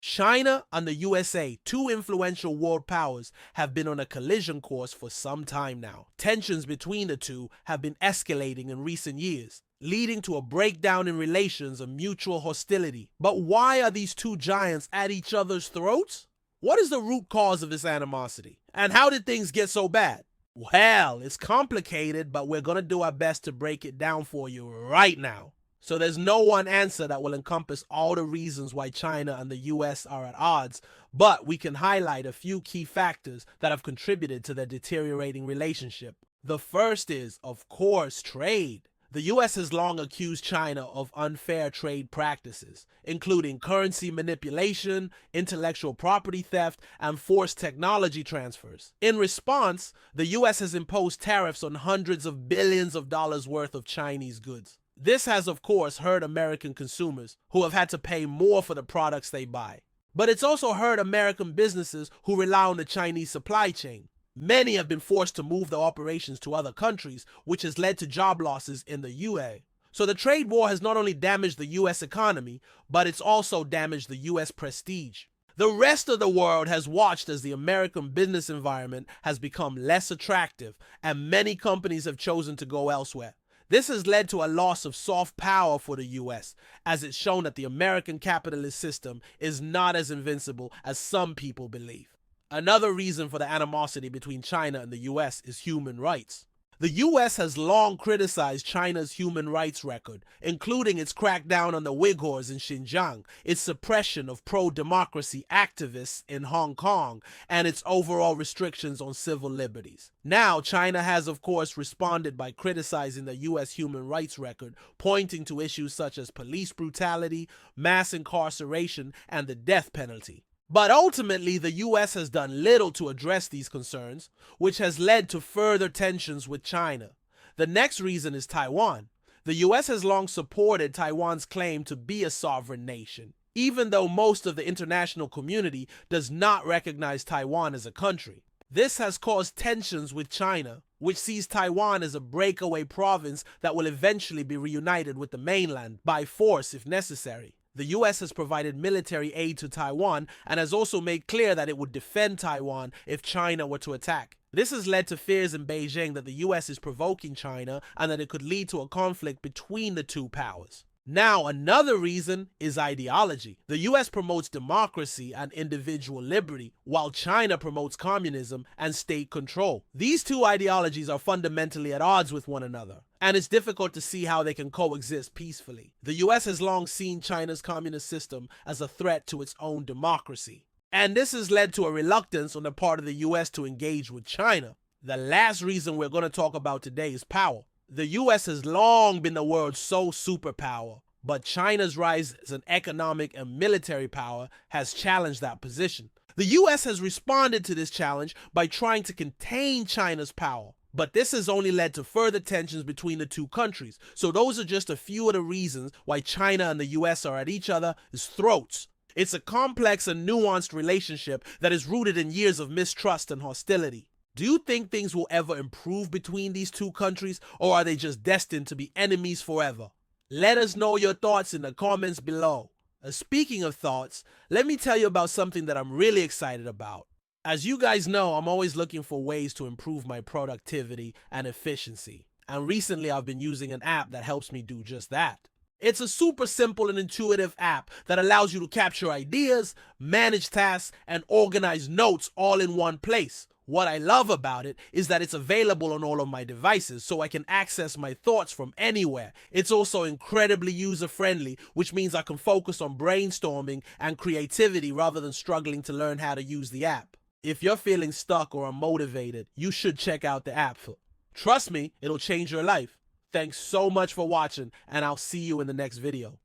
China and the USA, two influential world powers, have been on a collision course for some time now. Tensions between the two have been escalating in recent years, leading to a breakdown in relations and mutual hostility. But why are these two giants at each other's throats? What is the root cause of this animosity? And how did things get so bad? Well, it's complicated, but we're going to do our best to break it down for you right now. So there's no one answer that will encompass all the reasons why China and the US are at odds, but we can highlight a few key factors that have contributed to their deteriorating relationship. The first is, of course, trade. The US has long accused China of unfair trade practices, including currency manipulation, intellectual property theft, and forced technology transfers. In response, the US has imposed tariffs on hundreds of billions of dollars worth of Chinese goods. This has, of course, hurt American consumers who have had to pay more for the products they buy. But it's also hurt American businesses who rely on the Chinese supply chain. Many have been forced to move their operations to other countries, which has led to job losses in the UA. So the trade war has not only damaged the US economy, but it's also damaged the US prestige. The rest of the world has watched as the American business environment has become less attractive, and many companies have chosen to go elsewhere. This has led to a loss of soft power for the US, as it's shown that the American capitalist system is not as invincible as some people believe. Another reason for the animosity between China and the US is human rights. The US has long criticized China's human rights record, including its crackdown on the Uyghurs in Xinjiang, its suppression of pro-democracy activists in Hong Kong, and its overall restrictions on civil liberties. Now, China has, of course, responded by criticizing the US human rights record, pointing to issues such as police brutality, mass incarceration, and the death penalty. But ultimately, the US has done little to address these concerns, which has led to further tensions with China. The next reason is Taiwan. The US has long supported Taiwan's claim to be a sovereign nation, even though most of the international community does not recognize Taiwan as a country. This has caused tensions with China, which sees Taiwan as a breakaway province that will eventually be reunited with the mainland by force if necessary. The US has provided military aid to Taiwan and has also made clear that it would defend Taiwan if China were to attack. This has led to fears in Beijing that the US is provoking China and that it could lead to a conflict between the two powers. Now, another reason is ideology. The US promotes democracy and individual liberty, while China promotes communism and state control. These two ideologies are fundamentally at odds with one another, and it's difficult to see how they can coexist peacefully. The US has long seen China's communist system as a threat to its own democracy, and this has led to a reluctance on the part of the US to engage with China. The last reason we're going to talk about today is power. The US has long been the world's sole superpower, but China's rise as an economic and military power has challenged that position. The US has responded to this challenge by trying to contain China's power, but this has only led to further tensions between the two countries. So those are just a few of the reasons why China and the US are at each other's throats. It's a complex and nuanced relationship that is rooted in years of mistrust and hostility. Do you think things will ever improve between these two countries, or are they just destined to be enemies forever? Let us know your thoughts in the comments below. Speaking of thoughts, let me tell you about something that I'm really excited about. As you guys know, I'm always looking for ways to improve my productivity and efficiency. And recently I've been using an app that helps me do just that. It's a super simple and intuitive app that allows you to capture ideas, manage tasks, and organize notes all in one place. What I love about it is that it's available on all of my devices, so I can access my thoughts from anywhere. It's also incredibly user-friendly, which means I can focus on brainstorming and creativity rather than struggling to learn how to use the app. If you're feeling stuck or unmotivated, you should check out the app. Trust me, it'll change your life. Thanks so much for watching, and I'll see you in the next video.